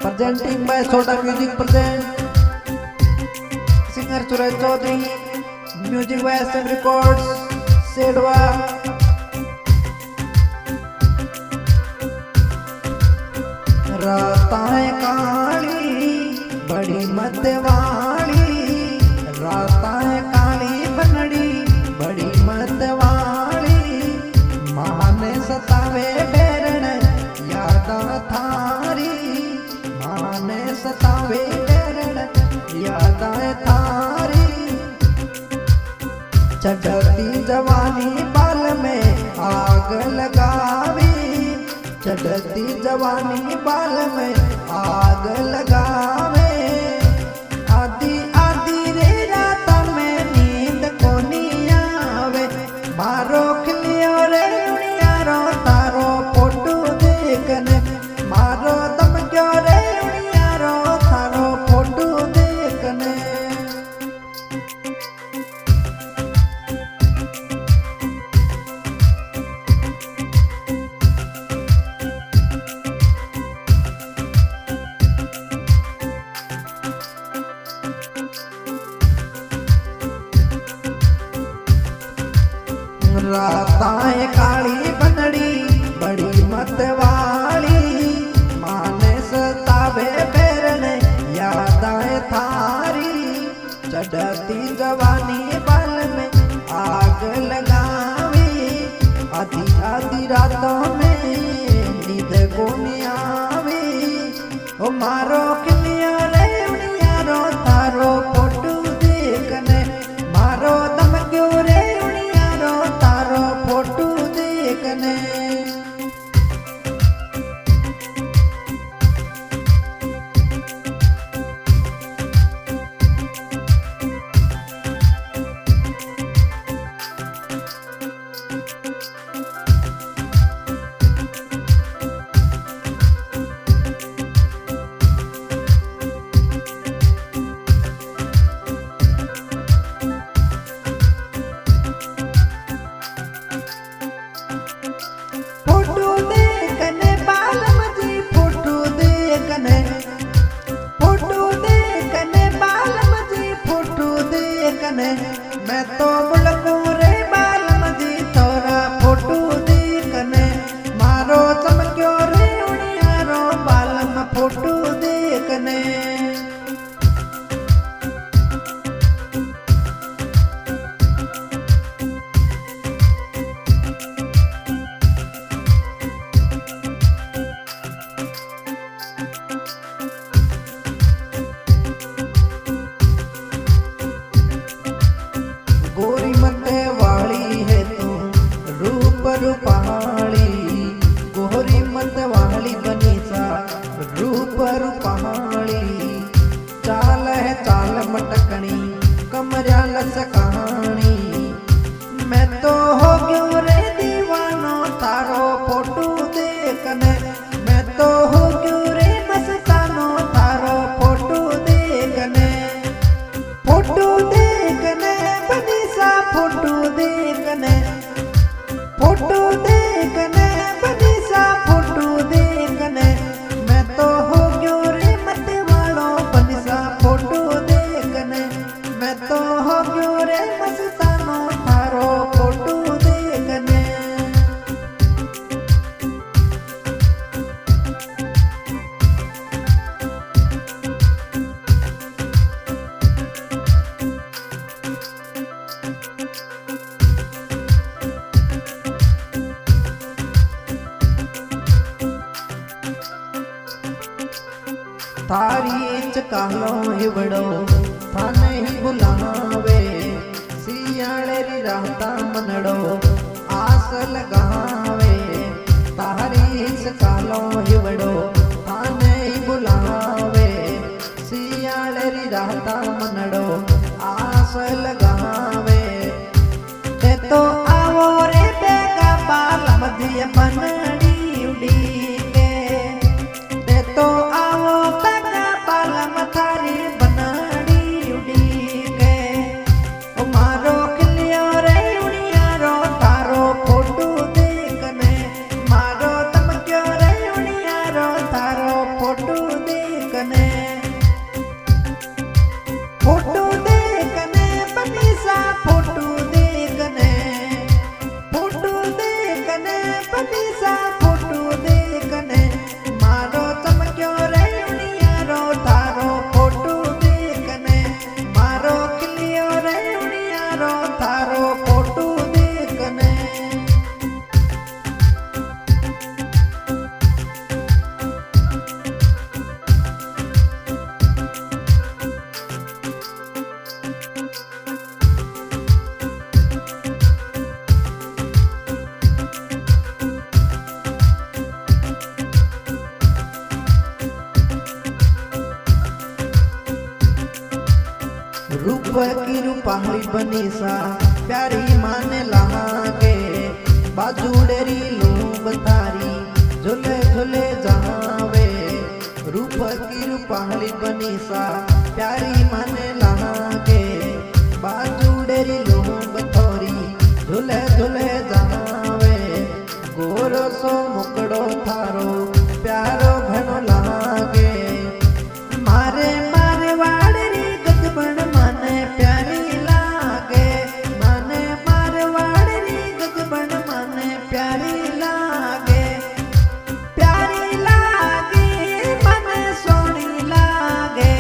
Presenting by Soda Music present singer Suraj Chaudhary, music by SM Records, Sedwa. राताएं काली बड़ी मतवाली, राताएं काली बनड़ी बड़ी मतवाली, माने सतावे बेरन यादा थारी, माने सतावे बेरन यादा थारी। चढ़ती जवानी बाल में आग लगावी, चढ़ती जवानी बाल में आग लगावे। आधी आधी रे रात में नींद को नहीं आवे, मारो खिलियो रे उड़ियारो तारो फोटो देखने, मारो दम क्यों रे उड़ियारो तारो फोटो देखने। राताएं काली बनड़ी बड़ी मतवाली, माने सतावे बेरने यादाएं थारी। चढ़ती जवानी बाल में आग लगावी, आधी आधी रातों में नींद को नहीं आवी। ओ मारो खिलियो रे उड़ियारो तारो फोटो देखने, मारो दम क्यों रे उड़ियारो तारो फोटो देखने। मैं तो बुलकू रे बालम जी तोरा फोटो देखने, मारो चमक्यो रे उड़ियारो बालम फोटो देखने। गोरी मते वाली है तू रूप रूपाली, गोरी मत वाली बनी सा रूप रूपाली। चाल है चाल मटकनी कमरा लस कहानी, मैं तो हो क्यों रे दीवानो तारो फोटो देखने, मैं तो हो क्यों रे मस्तानो तारो फोटो देखने। फोटो देखने फोटो देखने, फोटो देखने बनीसा फोटो देखने, मैं तो हो क्यों रे मत वालो बनीसा फोटो देखने, मैं तो हो क्यों रे मस्तानो थारो फोटो देखने। थारी चकालो हिवड़ो थाने ही बुलावे, सियाले री राता मनड़ो आस लगावे। थारी चकालो हिवड़ो थाने ही बुलावे, सियाले री राता मनड़ो आस लगावे। ते तो आवो रे बेगा बाल मधिय बनड़ी उड़ी के, ते तो आवो थारी बनड़ी उड़ी के। ओ मारो खिलियो रे उड़ियारो तारो फोटो देख की रूपाली बनी सा प्यारी माने लागे बाजूडेरी लूब थारी झूले झूले जावे रूप की रूपाली बनी सा प्यारी माने लागे बाजूडेरी लूब थोरी झूले झूले जावे गोरो सो मुकड़ो थारो प्यारो घणो लागे मारे मारे वाड़री गजबण माने प्यारी लागे माने मारे वाड़री गजबण माने प्यारी लागे मने सोनी लागे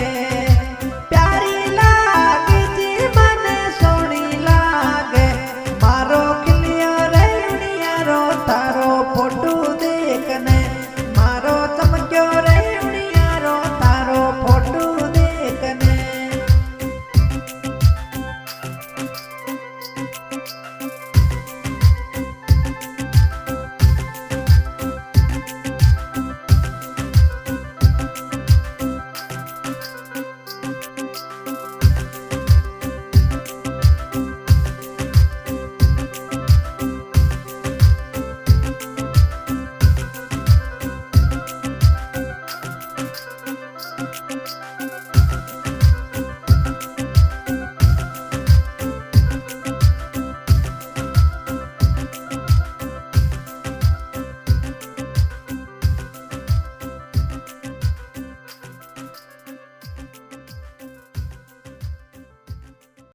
प्यारी लागे जी मने सोनी लागे मारो खिलियो रे उनियारो तारो फोटो देखने मारो चमक्यो रे उनियारो तारो फोटो देखने